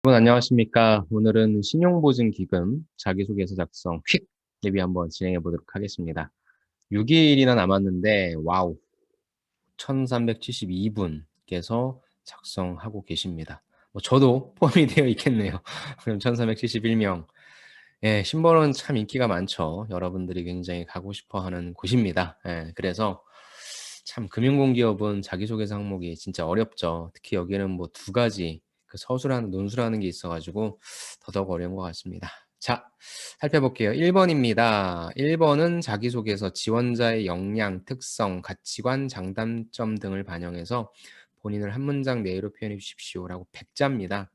여러분 안녕하십니까? 오늘은 신용보증기금 자기소개서 작성 퀵 예비 한번 진행해 보도록 하겠습니다. 6일이나 남았는데 와우 1372분께서 작성하고 계십니다. 저도 포함이 되어 있겠네요. 그럼 1371명. 예, 신보는 참 인기가 많죠. 여러분들이 굉장히 가고 싶어 하는 곳입니다. 예, 그래서 참 금융공기업은 자기소개서 항목이 진짜 어렵죠. 특히 여기는 뭐 두 가지 논술하는 게 있어가지고 더더욱 어려운 것 같습니다. 자, 살펴볼게요. 1번입니다. 1번은 자기소개서 지원자의 역량, 특성, 가치관, 장단점 등을 반영해서 본인을 한 문장 내로 표현해 주십시오라고 100자입니다.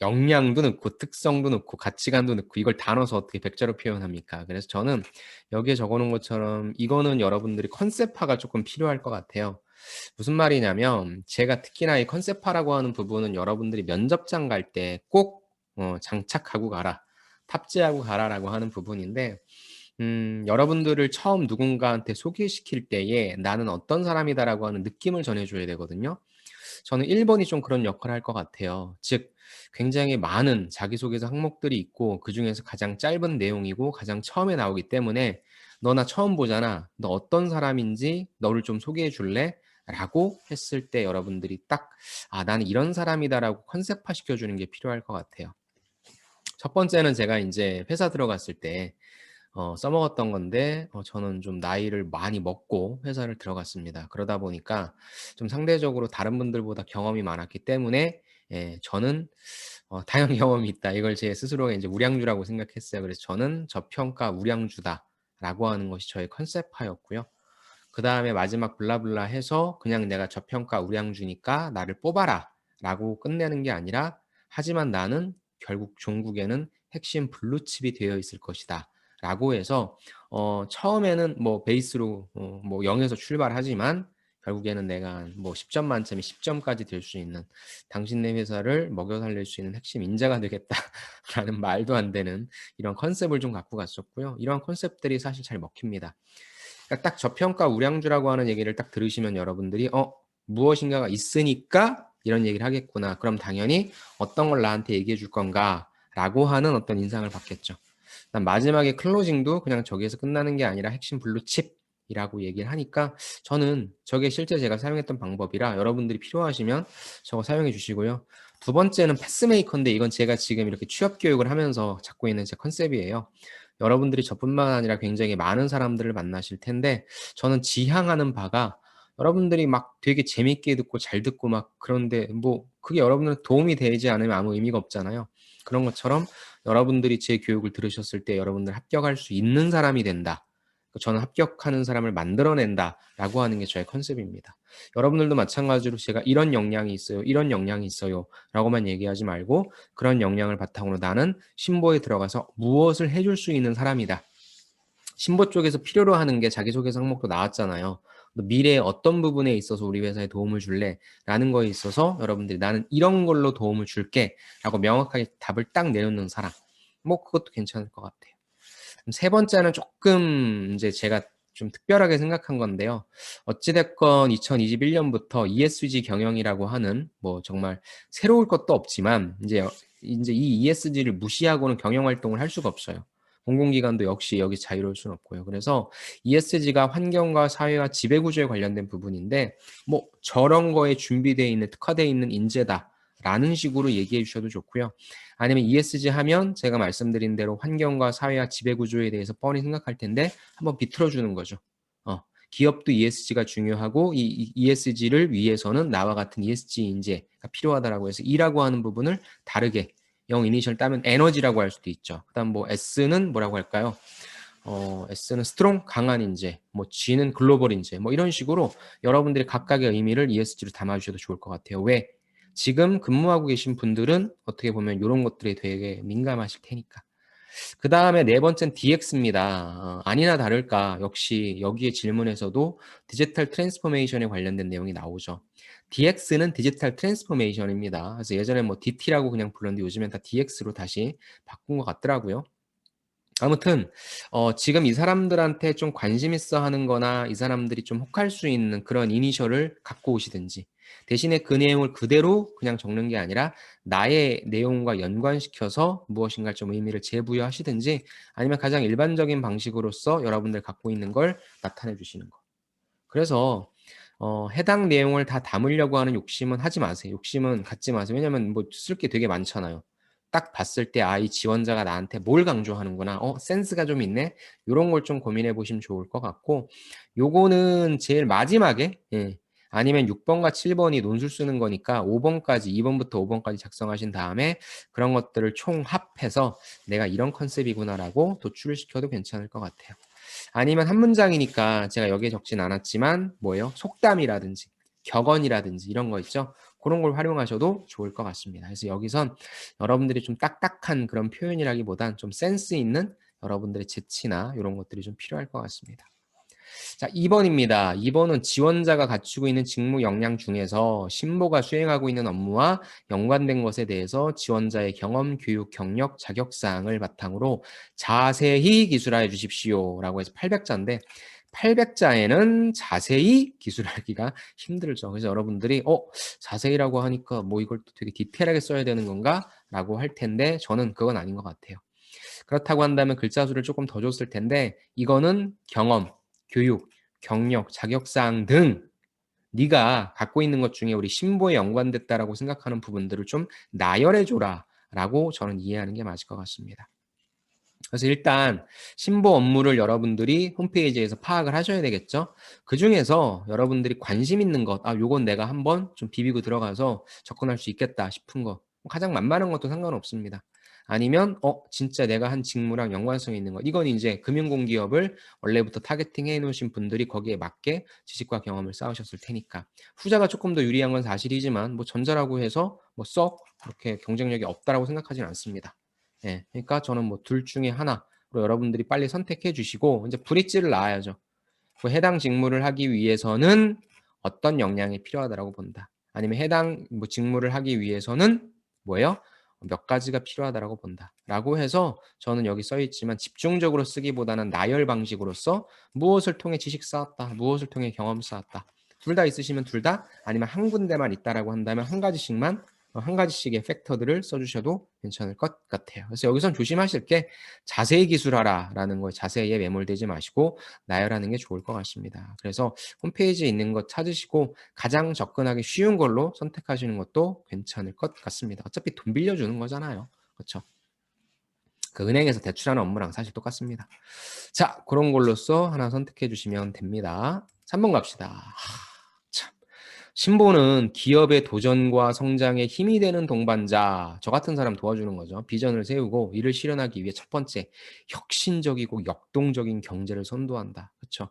역량도 넣고 특성도 넣고 가치관도 넣고 이걸 다 넣어서 어떻게 백자로 표현합니까? 그래서 저는 여기에 적어놓은 것처럼 이거는 여러분들이 컨셉화가 조금 필요할 것 같아요. 무슨 말이냐면 제가 특히나 이 컨셉화라고 하는 부분은 여러분들이 면접장 갈 때 꼭 장착하고 가라, 탑재하고 가라라고 하는 부분인데 여러분들을 처음 누군가한테 소개시킬 때에 나는 어떤 사람이다라고 하는 느낌을 전해줘야 되거든요. 저는 1번이 좀 그런 역할을 할 것 같아요. 즉, 굉장히 많은 자기소개서 항목들이 있고 그중에서 가장 짧은 내용이고 가장 처음에 나오기 때문에 너 나 처음 보잖아. 너 어떤 사람인지 너를 좀 소개해 줄래? 라고 했을 때 여러분들이 딱, 아, 나는 이런 사람이다라고 컨셉화 시켜주는 게 필요할 것 같아요. 첫 번째는 제가 이제 회사 들어갔을 때 써먹었던 건데 저는 좀 나이를 많이 먹고 회사를 들어갔습니다. 그러다 보니까 좀 상대적으로 다른 분들보다 경험이 많았기 때문에 예, 저는 다양한 경험이 있다. 이걸 제 스스로가 이제 우량주라고 생각했어요. 그래서 저는 저평가 우량주다라고 하는 것이 저의 컨셉화였고요. 그 다음에 마지막 블라블라 해서 그냥 내가 저평가 우량주니까 나를 뽑아라 라고 끝내는 게 아니라 하지만 나는 결국 종국에는 핵심 블루칩이 되어 있을 것이다 라고 해서 처음에는 뭐 베이스로 뭐 0에서 출발하지만 결국에는 내가 뭐 10점 만점에 10점까지 될 수 있는 당신네 회사를 먹여 살릴 수 있는 핵심 인재가 되겠다라는 말도 안 되는 이런 컨셉을 좀 갖고 갔었고요. 이런 컨셉들이 사실 잘 먹힙니다. 그러니까 딱 저평가 우량주라고 하는 얘기를 딱 들으시면 여러분들이 무엇인가가 있으니까 이런 얘기를 하겠구나. 그럼 당연히 어떤 걸 나한테 얘기해 줄 건가 라고 하는 어떤 인상을 받겠죠. 마지막에 클로징도 그냥 저기에서 끝나는 게 아니라 핵심 블루칩이라고 얘기를 하니까 저는 저게 실제 제가 사용했던 방법이라 여러분들이 필요하시면 저거 사용해 주시고요. 두 번째는 패스메이커인데 이건 제가 지금 이렇게 취업 교육을 하면서 잡고 있는 제 컨셉이에요. 여러분들이 저뿐만 아니라 굉장히 많은 사람들을 만나실 텐데 저는 지향하는 바가 여러분들이 막 되게 재밌게 듣고 잘 듣고 막 그런데 뭐 그게 여러분들 도움이 되지 않으면 아무 의미가 없잖아요. 그런 것처럼 여러분들이 제 교육을 들으셨을 때 여러분들 합격할 수 있는 사람이 된다. 저는 합격하는 사람을 만들어낸다라고 하는 게 저의 컨셉입니다. 여러분들도 마찬가지로 제가 이런 역량이 있어요. 이런 역량이 있어요. 라고만 얘기하지 말고 그런 역량을 바탕으로 나는 신보에 들어가서 무엇을 해줄 수 있는 사람이다. 신보 쪽에서 필요로 하는 게 자기소개서 항목도 나왔잖아요. 미래에 어떤 부분에 있어서 우리 회사에 도움을 줄래? 라는 거에 있어서 여러분들이 나는 이런 걸로 도움을 줄게 라고 명확하게 답을 딱 내놓는 사람. 뭐 그것도 괜찮을 것 같아요. 세 번째는 조금 이제 제가 좀 특별하게 생각한 건데요. 어찌됐건 2021년부터 ESG 경영이라고 하는 뭐 정말 새로울 것도 없지만 이제 이 ESG를 무시하고는 경영 활동을 할 수가 없어요. 공공기관도 역시 여기 자유로울 수는 없고요. 그래서 ESG가 환경과 사회와 지배구조에 관련된 부분인데 뭐 저런 거에 준비되어 있는 특화되어 있는 인재다라는 식으로 얘기해 주셔도 좋고요. 아니면 ESG 하면 제가 말씀드린 대로 환경과 사회와 지배구조에 대해서 뻔히 생각할 텐데 한번 비틀어 주는 거죠. 기업도 ESG가 중요하고 이 ESG를 위해서는 나와 같은 ESG 인재가 필요하다라고 해서 E라고 하는 부분을 다르게 영 이니셜 따면 에너지라고 할 수도 있죠. 그다음 뭐 S는 뭐라고 할까요? S는 스트롱 강한 인재, 뭐 G는 글로벌 인재, 뭐 이런 식으로 여러분들이 각각의 의미를 ESG로 담아주셔도 좋을 것 같아요. 왜? 지금 근무하고 계신 분들은 어떻게 보면 이런 것들에 되게 민감하실 테니까. 그 다음에 네 번째는 DX입니다. 아니나 다를까 역시 여기에 질문에서도 디지털 트랜스포메이션에 관련된 내용이 나오죠. DX는 디지털 트랜스포메이션입니다. 그래서 예전에 뭐 DT라고 그냥 불렀는데 요즘엔 다 DX로 다시 바꾼 것 같더라고요. 아무튼 지금 이 사람들한테 좀 관심 있어 하는 거나 이 사람들이 좀 혹할 수 있는 그런 이니셜을 갖고 오시든지 대신에 그 내용을 그대로 그냥 적는 게 아니라 나의 내용과 연관시켜서 무엇인가 좀 의미를 재부여하시든지 아니면 가장 일반적인 방식으로서 여러분들 갖고 있는 걸 나타내 주시는 거. 그래서 해당 내용을 다 담으려고 하는 욕심은 하지 마세요. 욕심은 갖지 마세요. 왜냐면 뭐 쓸 게 되게 많잖아요. 딱 봤을 때 '아 이 지원자가 나한테 뭘 강조하는구나. 센스가 좀 있네.' 요런 걸 좀 고민해 보시면 좋을 것 같고 요거는 제일 마지막에 아니면 6 번과 7 번이 논술 쓰는 거니까 5 번까지 2 번부터 5 번까지 작성하신 다음에 그런 것들을 총합해서 '내가 이런 컨셉이구나.'라고 도출을 시켜도 괜찮을 것 같아요. 아니면 한 문장이니까 제가 여기에 적진 않았지만 뭐예요? 속담이라든지 격언이라든지 이런 거 있죠? 고런 걸 활용하셔도 좋을 것 같습니다. 그래서 여기선 여러분들이 좀 딱딱한 그런 표현이라기보단 좀 센스 있는 여러분들의 재치나 요런 것들이 좀 필요할 것 같습니다. 자, 2 번입니다. 2 번은 지원자가 갖추고 있는 직무 역량 중에서 신보가 수행하고 있는 업무와 연관된 것에 대해서 지원자의 경험, 교육, 경력, 자격 사항을 바탕으로 자세히 기술하여 주십시오라고 해서 800자인데 800자에는 자세히 기술하기가 힘들죠. 그래서 여러분들이 자세히라고 하니까 뭐 이걸 또 되게 디테일하게 써야 되는 건가라고 할 텐데 저는 그건 아닌 것 같아요. 그렇다고 한다면 글자 수를 조금 더 줬을 텐데 이거는 경험, 교육, 경력, 자격사항 등 네가 갖고 있는 것 중에 우리 신보에 연관됐다라고 생각하는 부분들을 좀 나열해 줘라라고 저는 이해하는 게 맞을 것 같습니다. 그래서 일단 신보 업무를 여러분들이 홈페이지에서 파악을 하셔야 되겠죠. 그중에서 여러분들이 관심 있는 것, 요건 내가 한번 좀 비비고 들어가서 접근할 수 있겠다 싶은 거, 가장 만만한 것도 상관없습니다. 아니면 진짜 내가 한 직무랑 연관성이 있는 것, 이건 이제 금융공기업을 원래부터 타겟팅해 놓으신 분들이 거기에 맞게 지식과 경험을 쌓으셨을 테니까. 후자가 조금 더 유리한 건 사실이지만 뭐 전자라고 해서 뭐 썩 그렇게 경쟁력이 없다라고 생각하지는 않습니다. 예. 그러니까 저는 뭐 둘 중에 하나로 여러분들이 빨리 선택해 주시고 이제 브릿지를 나와야죠. 그 해당 직무를 하기 위해서는 어떤 역량이 필요하다라고 본다. 아니면 해당 뭐 직무를 하기 위해서는 뭐예요? 몇 가지가 필요하다라고 본다. 라고 해서 저는 여기 써 있지만 집중적으로 쓰기보다는 나열 방식으로서 무엇을 통해 지식 쌓았다. 무엇을 통해 경험 쌓았다. 둘 다 있으시면 둘 다 아니면 한 군데만 있다라고 한다면 한 가지씩만 한 가지씩의 팩터들을 써주셔도 괜찮을 것 같아요. 그래서 여기선 조심하실 게 자세히 기술하라라는 거에 자세히에 매몰되지 마시고 나열하는 게 좋을 것 같습니다. 그래서 홈페이지에 있는 것 찾으시고 가장 접근하기 쉬운 걸로 선택하시는 것도 괜찮을 것 같습니다. 어차피 돈 빌려주는 거잖아요. 그렇죠? 그 은행에서 대출하는 업무랑 사실 똑같습니다. 자, 그런 걸로써 하나 선택해 주시면 됩니다. 3번 갑시다. 참. 신보는 기업의 도전과 성장에 힘이 되는 동반자, 저 같은 사람 도와주는 거죠. 비전을 세우고 이를 실현하기 위해 첫 번째, 혁신적이고 역동적인 경제를 선도한다. 그렇죠?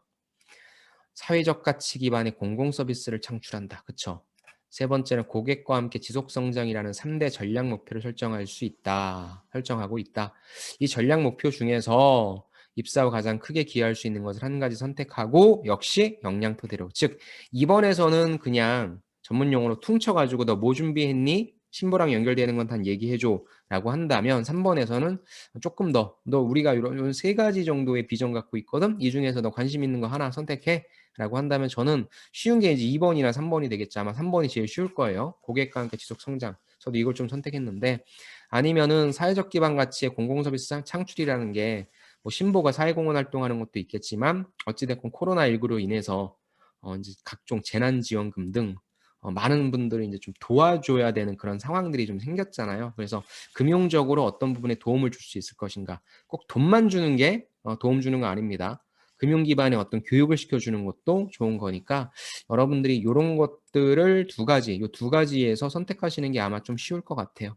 사회적 가치 기반의 공공 서비스를 창출한다. 그렇죠? 세 번째는 고객과 함께 지속 성장이라는 3대 전략 목표를 설정하고 있다. 이 전략 목표 중에서 입사 후 가장 크게 기여할 수 있는 것을 한 가지 선택하고 역시 역량 토대로. 즉 2번에서는 그냥 전문 용어로 퉁쳐 가지고 너 뭐 준비했니? 신보랑 연결되는 건 다 얘기해 줘라고 한다면 3번에서는 조금 더 너 우리가 이런 세 가지 정도의 비전 갖고 있거든. 이 중에서 너 관심 있는 거 하나 선택해. 라고 한다면 저는 쉬운 게 이제 2번이나 3번이 되겠죠. 아마 3번이 제일 쉬울 거예요. 고객과 함께 지속 성장. 저도 이걸 좀 선택했는데 아니면은 사회적 기반 가치의 공공 서비스 창출이라는 게 뭐 신보가 사회공헌 활동하는 것도 있겠지만 어찌됐건 코로나19로 인해서 이제 각종 재난 지원금 등 많은 분들이 이제 좀 도와줘야 되는 그런 상황들이 좀 생겼잖아요. 그래서 금융적으로 어떤 부분에 도움을 줄 수 있을 것인가. 꼭 돈만 주는 게 도움 주는 거 아닙니다. 금융 기반의 어떤 교육을 시켜주는 것도 좋은 거니까 여러분들이 요런 것들을 요 두 가지에서 선택하시는 게 아마 좀 쉬울 것 같아요.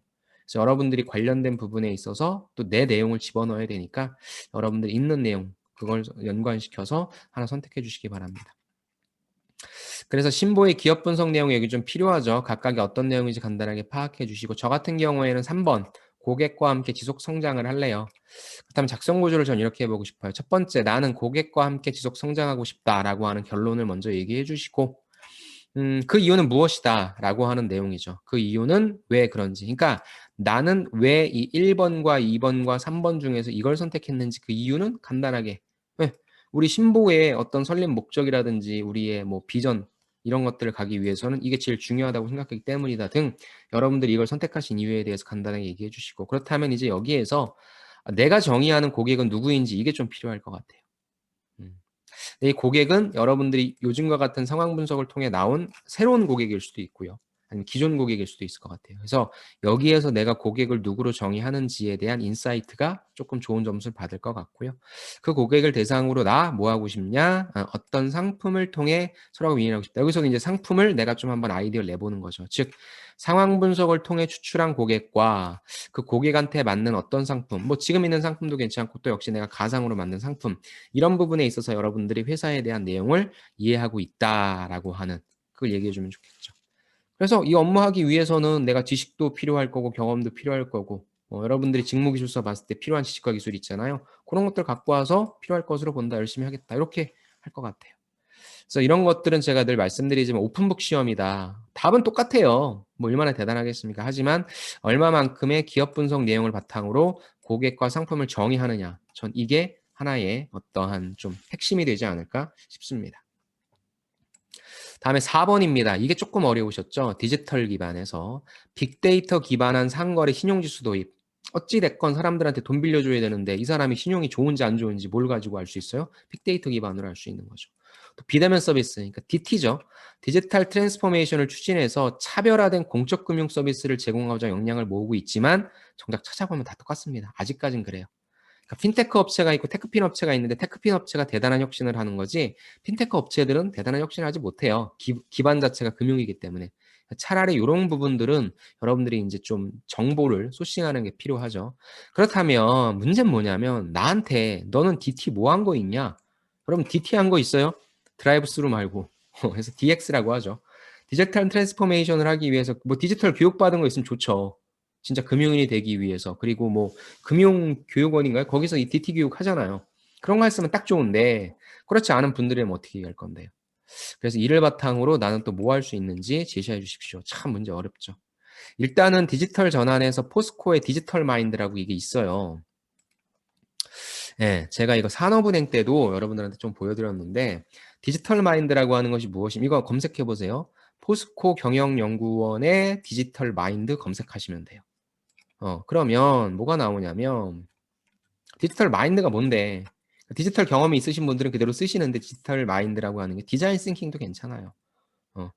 그래서 여러분들이 관련된 부분에 있어서 또 내 내용을 집어넣어야 되니까 여러분들이 있는 내용 그걸 연관시켜서 하나 선택해 주시기 바랍니다. 그래서 신보의 기업 분석 내용이 여기 좀 필요하죠. 각각이 어떤 내용인지 간단하게 파악해 주시고 저 같은 경우에는 3번 고객과 함께 지속 성장을 할래요. 그렇다면 작성 구조를 전 이렇게 해보고 싶어요. 첫 번째, 나는 고객과 함께 지속 성장하고 싶다라고 하는 결론을 먼저 얘기해 주시고 그 이유는 무엇이다 라고 하는 내용이죠. 그 이유는 왜 그런지. 그러니까 나는 왜 이 1번과 2번과 3번 중에서 이걸 선택했는지 그 이유는 간단하게 우리 신보의 어떤 설립 목적이라든지 우리의 뭐 비전 이런 것들을 가기 위해서는 이게 제일 중요하다고 생각하기 때문이다 등 여러분들이 이걸 선택하신 이유에 대해서 간단하게 얘기해 주시고 그렇다면 이제 여기에서 내가 정의하는 고객은 누구인지 이게 좀 필요할 것 같아요. 음. 이 고객은 여러분들이 요즘과 같은 상황 분석을 통해 나온 새로운 고객일 수도 있고요. 아니면 기존 고객일 수도 있을 것 같아요. 그래서 여기에서 내가 고객을 누구로 정의하는지에 대한 인사이트가 조금 좋은 점수를 받을 것 같고요. 그 고객을 대상으로 나 뭐 하고 싶냐? 어떤 상품을 통해 서로가 윈윈하고 싶다. 여기서 이제 상품을 내가 좀 한번 아이디어를 내보는 거죠. 즉 상황 분석을 통해 추출한 고객과 그 고객한테 맞는 어떤 상품, 뭐 지금 있는 상품도 괜찮고 또 역시 내가 가상으로 만든 상품 이런 부분에 있어서 여러분들이 회사에 대한 내용을 이해하고 있다라고 하는 그걸 얘기해 주면 좋겠죠. 그래서 이 업무하기 위해서는 내가 지식도 필요할 거고 경험도 필요할 거고 여러분들이 직무기술서 봤을 때 필요한 지식과 기술이 있잖아요. 그런 것들 갖고 와서 필요할 것으로 본다. 열심히 하겠다. 이렇게 할 것 같아요. 그래서 이런 것들은 제가 늘 말씀드리지만 오픈북 시험이다. 답은 똑같아요. 뭐 얼마나 대단하겠습니까? 하지만 얼마만큼의 기업 분석 내용을 바탕으로 고객과 상품을 정의하느냐. 전 이게 하나의 어떠한 좀 핵심이 되지 않을까 싶습니다. 다음에 4번입니다. 이게 조금 어려우셨죠? 디지털 기반에서 빅데이터 기반한 상거래 신용지수 도입. 어찌 됐건 사람들한테 돈 빌려줘야 되는데 이 사람이 신용이 좋은지 안 좋은지 뭘 가지고 알 수 있어요? 빅데이터 기반으로 알 수 있는 거죠. 또 비대면 서비스, 그러니까 DT죠. 디지털 트랜스포메이션을 추진해서 차별화된 공적 금융 서비스를 제공하고자 역량을 모으고 있지만 정작 찾아보면 다 똑같습니다. 아직까진 그래요. 그러니까 핀테크 업체가 있고 테크핀 업체가 있는데 테크핀 업체가 대단한 혁신을 하는 거지 핀테크 업체들은 대단한 혁신을 하지 못해요. 기반 자체가 금융이기 때문에. 차라리 이런 부분들은 여러분들이 이제 좀 정보를 소싱하는 게 필요하죠. 그렇다면 문제는 뭐냐면 나한테 너는 DT 뭐 한 거 있냐? 그럼 DT 한 거 있어요? 드라이브 스루 말고. 그래서 DX라고 하죠. 디지털 트랜스포메이션을 하기 위해서 뭐 디지털 교육 받은 거 있으면 좋죠. 진짜 금융인이 되기 위해서. 그리고 뭐 금융교육원인가요? 거기서 이 DT 교육 하잖아요. 그런 거 했으면 딱 좋은데 그렇지 않은 분들이면 어떻게 할 건데요. 그래서 이를 바탕으로 나는 또 뭐 할 수 있는지 제시해 주십시오. 참 문제 어렵죠. 일단은 디지털 전환에서 포스코의 디지털 마인드라고 이게 있어요. 예, 제가 이거 산업은행 때도 여러분들한테 좀 보여드렸는데 디지털 마인드라고 하는 것이 무엇이면 이거 검색해 보세요. 포스코 경영연구원의 디지털 마인드 검색하시면 돼요. 그러면 뭐가 나오냐면 디지털 마인드가 뭔데? 디지털 경험이 있으신 분들은 그대로 쓰시는데 디지털 마인드라고 하는 게 디자인 싱킹도 괜찮아요. 어,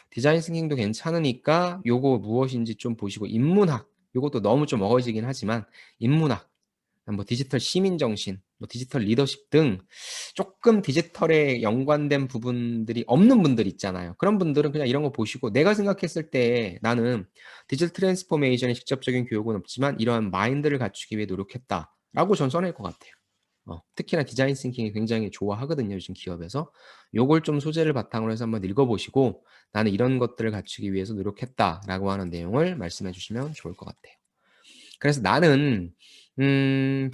디자인 싱킹도 괜찮으니까 요거 무엇인지 좀 보시고 인문학 요것도 너무 좀 어거지긴 하지만 인문학 뭐 디지털 시민 정신, 뭐 디지털 리더십 등 조금 디지털에 연관된 부분들이 없는 분들 있잖아요. 그런 분들은 그냥 이런 거 보시고 내가 생각했을 때 나는 디지털 트랜스포메이션의 직접적인 교육은 없지만 이러한 마인드를 갖추기 위해 노력했다라고 전 써낼 것 같아요. 특히나 디자인 싱킹이 굉장히 좋아하거든요, 요즘 기업에서. 요걸 좀 소재를 바탕으로 해서 한번 읽어보시고 나는 이런 것들을 갖추기 위해서 노력했다라고 하는 내용을 말씀해 주시면 좋을 것 같아요. 그래서 나는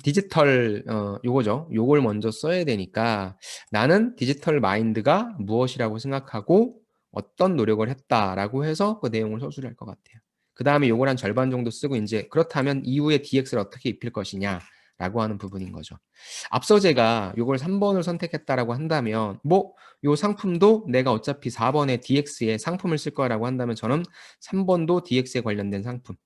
디지털 요거죠. 요걸 먼저 써야 되니까 나는 디지털 마인드가 무엇이라고 생각하고 어떤 노력을 했다라고 해서 그 내용을 서술을 할 것 같아요. 그다음에 요걸 한 절반 정도 쓰고 인제 그렇다면 이후에 DX를 어떻게 입힐 것이냐라고 하는 부분인 거죠. 앞서 제가 요걸 3 번을 선택했다라고 한다면 뭐 요 상품도 내가 어차피 4 번에 DX에 상품을 쓸 거라고 한다면 저는 3 번도 DX에 관련된 상품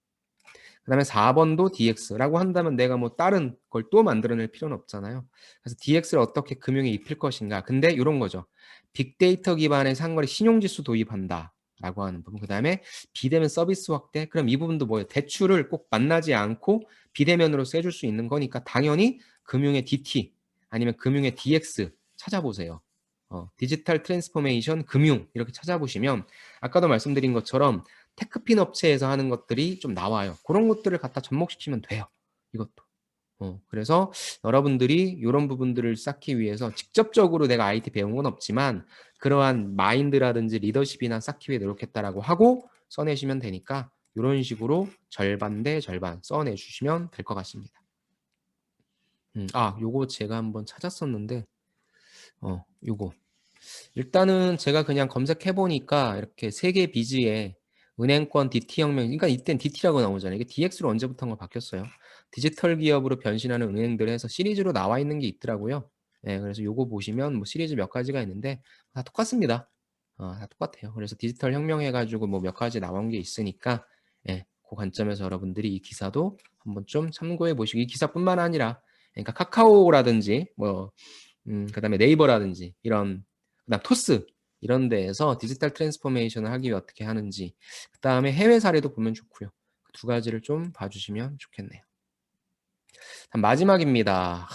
그다음에 4 번도 DX라고 한다면 내가 뭐 다른 걸 또 만들어낼 필요는 없잖아요. 그래서 DX를 어떻게 금융에 입힐 것인가. 근데 요런 거죠. 빅데이터 기반의 상거래 신용지수 도입한다라고 하는 부분. 그다음에 비대면 서비스 확대. 그럼 이 부분도 뭐예요? 대출을 꼭 만나지 않고 비대면으로써 해줄 수 있는 거니까 당연히 금융의 DT 아니면 금융의 DX 찾아보세요. 디지털 트랜스포메이션 금융 이렇게 찾아보시면 아까도 말씀드린 것처럼 테크핀 업체에서 하는 것들이 좀 나와요. 그런 것들을 갖다 접목시키면 돼요. 이것도. 그래서 여러분들이 이런 부분들을 쌓기 위해서 직접적으로 내가 IT 배운 건 없지만 그러한 마인드라든지 리더십이나 쌓기 위해 노력했다라고 하고 써내시면 되니까 이런 식으로 절반 대 절반 써내주시면 될 것 같습니다. 요거 제가 한번 찾았었는데 요거 일단은 제가 그냥 검색해 보니까 이렇게 세계 비즈에 은행권 DT 혁명, 그러니까 이땐 DT라고 나오잖아요. 이게 DX로 언제부턴가 바뀌었어요. 디지털 기업으로 변신하는 은행들 해서 시리즈로 나와 있는 게 있더라고요. 네, 그래서 요거 보시면 뭐 시리즈 몇 가지가 있는데 다 똑같습니다. 다 똑같아요. 그래서 디지털 혁명 해 가지고 뭐 몇 가지 나온 게 있으니까 예 고 관점에서 여러분들이 이 기사도 한번 좀 참고해 보시고, 이 기사뿐만 아니라 그러니까 카카오라든지 뭐 그다음에 네이버라든지 이런, 그다음 토스 이런 데에서 디지털 트랜스포메이션을 하기 위해 어떻게 하는지, 그다음에 해외 사례도 보면 좋고요. 그 두 가지를 좀 봐 주시면 좋겠네요. 다음 마지막입니다.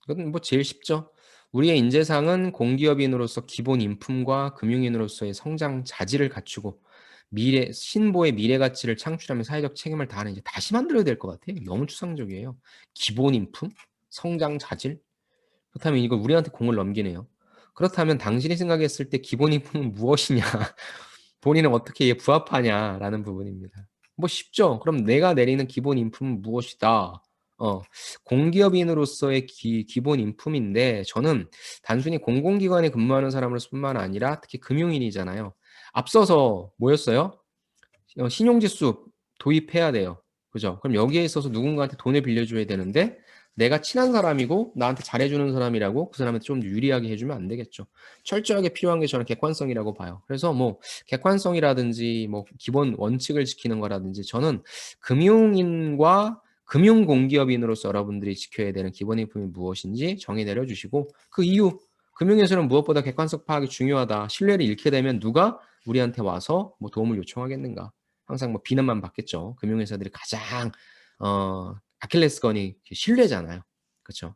이건 뭐 제일 쉽죠. 우리의 인재상은 공기업인으로서 기본 인품과 금융인으로서의 성장 자질을 갖추고 미래 신보의 미래 가치를 창출하며 사회적 책임을 다하는, 이제 다시 만들어야 될 것 같아요. 너무 추상적이에요. 기본 인품, 성장 자질. 그렇다면 이거 우리한테 공을 넘기네요. 그렇다면 당신이 생각했을 때 기본 인품은 무엇이냐? 본인은 어떻게 이에 부합하냐라는 부분입니다. 뭐 쉽죠. 그럼 내가 내리는 기본 인품은 무엇이다? 어, 공기업인으로서의 기본 인품인데, 저는 단순히 공공기관에 근무하는 사람으로뿐만 아니라 특히 금융인이잖아요. 앞서서 뭐였어요? 신용지수 도입해야 돼요. 그죠? 그럼 여기에 있어서 누군가한테 돈을 빌려줘야 되는데, 내가 친한 사람이고 나한테 잘해주는 사람이라고 그 사람한테 좀 유리하게 해주면 안 되겠죠. 철저하게 필요한 게 저는 객관성이라고 봐요. 그래서 뭐 객관성이라든지 뭐 기본 원칙을 지키는 거라든지, 저는 금융인과 금융공기업인으로서 여러분들이 지켜야 되는 기본인품이 무엇인지 정의 내려주시고, 그 이유, 금융에서는 무엇보다 객관성 파악이 중요하다. 신뢰를 잃게 되면 누가 우리한테 와서 뭐 도움을 요청하겠는가? 항상 뭐 비난만 받겠죠. 금융회사들이 가장 아킬레스건이 신뢰잖아요. 그렇죠?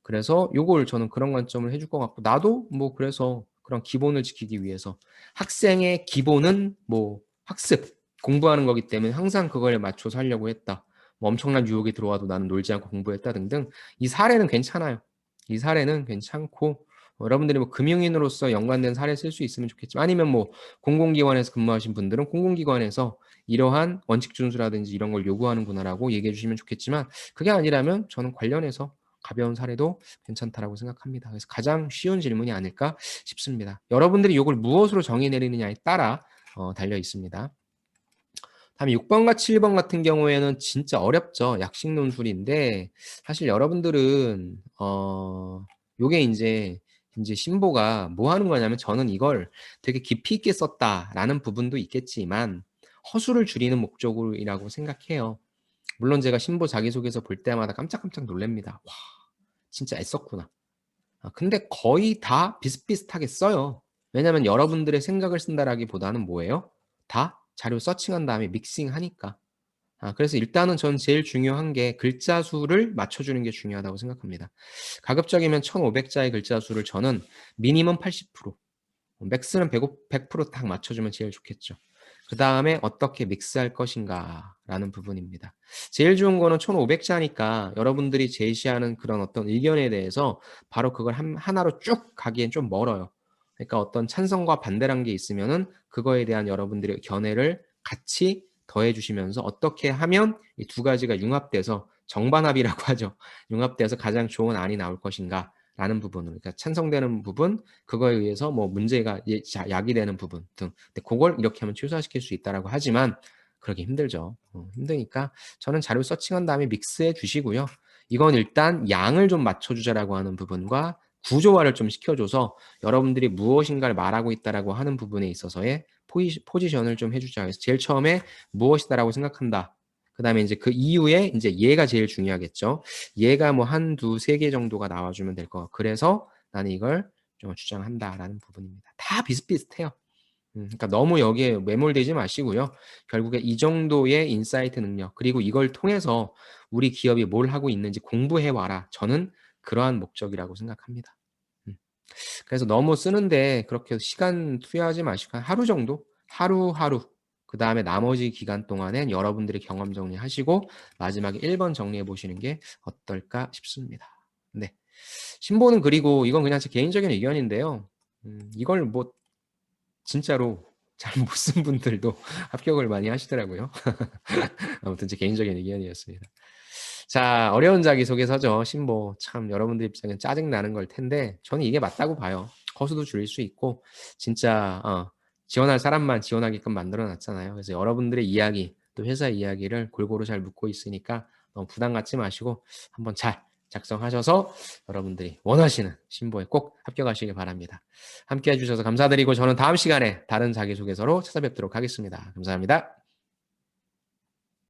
그래서 요걸 저는 그런 관점을 해줄 것 같고, 나도 뭐 그래서 그런 기본을 지키기 위해서 학생의 기본은 뭐 학습, 공부하는 거기 때문에 항상 그거에 맞춰서 하려고 했다. 뭐 엄청난 유혹이 들어와도 나는 놀지 않고 공부했다 등등. 이 사례는 괜찮아요. 이 사례는 괜찮고, 여러분들이 뭐 금융인으로서 연관된 사례 쓸 수 있으면 좋겠지만, 아니면 뭐 공공기관에서 근무하신 분들은 공공기관에서 이러한 원칙 준수라든지 이런 걸 요구하는구나라고 얘기해 주시면 좋겠지만, 그게 아니라면 저는 관련해서 가벼운 사례도 괜찮다라고 생각합니다. 그래서 가장 쉬운 질문이 아닐까 싶습니다. 여러분들이 이걸 무엇으로 정의 내리느냐에 따라 달려 있습니다. 다음에 6번과 7번 같은 경우에는 진짜 어렵죠. 약식 논술인데, 사실 여러분들은 요게 이제 신보가 뭐 하는 거냐면, 저는 이걸 되게 깊이 있게 썼다라는 부분도 있겠지만 허술을 줄이는 목적이라고 생각해요. 물론 제가 신보 자기소개서 볼 때마다 깜짝깜짝 놀랍니다. 와, 진짜 애썼구나. 근데 거의 다 비슷비슷하게 써요. 왜냐면 여러분들의 생각을 쓴다라기보다는 뭐예요? 다 자료 서칭한 다음에 믹싱하니까. 그래서 일단은 전 제일 중요한 게 글자 수를 맞춰주는 게 중요하다고 생각합니다. 가급적이면 1500자의 글자 수를 저는 미니멈 80%, 맥스는 100%딱 맞춰주면 제일 좋겠죠. 그 다음에 어떻게 믹스할 것인가라는 부분입니다. 제일 좋은 거는 1500자니까 여러분들이 제시하는 그런 어떤 의견에 대해서 바로 그걸 하나로 쭉 가기엔 좀 멀어요. 그러니까 어떤 찬성과 반대란 게 있으면은 그거에 대한 여러분들의 견해를 같이 더해 주시면서 어떻게 하면 이 두 가지가 융합돼서 정반합이라고 하죠. 융합돼서 가장 좋은 안이 나올 것인가 라는 부분을, 그러니까 찬성되는 부분, 그거에 의해서 뭐 문제가 야기되는 부분 등, 근데 그걸 이렇게 하면 최소화시킬 수 있다라고 하지만 그러기 힘들죠. 힘드니까 저는 자료 서칭한 다음에 믹스해 주시고요. 이건 일단 양을 좀 맞춰주자라고 하는 부분과 구조화를 좀 시켜줘서 여러분들이 무엇인가를 말하고 있다라고 하는 부분에 있어서의 포지션을 좀 해주자. 그래서 제일 처음에 무엇이다라고 생각한다. 그 다음에 이제 그 이후에 이제 얘가 제일 중요하겠죠. 얘가 뭐 한두 세 개 정도가 나와주면 될 것 같고, 그래서 나는 이걸 좀 주장한다라는 부분입니다. 다 비슷비슷해요. 그러니까 너무 여기에 매몰되지 마시고요. 결국에 이 정도의 인사이트 능력, 그리고 이걸 통해서 우리 기업이 뭘 하고 있는지 공부해 와라. 저는 그러한 목적이라고 생각합니다. 그래서 너무 쓰는데 그렇게 시간 투여하지 마시고 하루 정도, 하루하루, 그 다음에 나머지 기간 동안엔 여러분들이 경험 정리하시고 마지막에 1번 정리해 보시는 게 어떨까 싶습니다. 네. 신보는, 그리고 이건 그냥 제 개인적인 의견인데요. 이걸 뭐 진짜로 잘 못 쓴 분들도 합격을 많이 하시더라고요. 아무튼 제 개인적인 의견이었습니다. 자, 어려운 자기소개서죠. 신보. 참 여러분들 입장엔 짜증나는 걸 텐데 저는 이게 맞다고 봐요. 허수도 줄일 수 있고, 진짜 지원할 사람만 지원하게끔 만들어 놨잖아요. 그래서 여러분들의 이야기, 또 회사 이야기를 골고루 잘 묻고 있으니까 너무 부담 갖지 마시고 한번 잘 작성하셔서 여러분들이 원하시는 신보에 꼭 합격하시길 바랍니다. 함께 해주셔서 감사드리고 저는 다음 시간에 다른 자기소개서로 찾아뵙도록 하겠습니다. 감사합니다.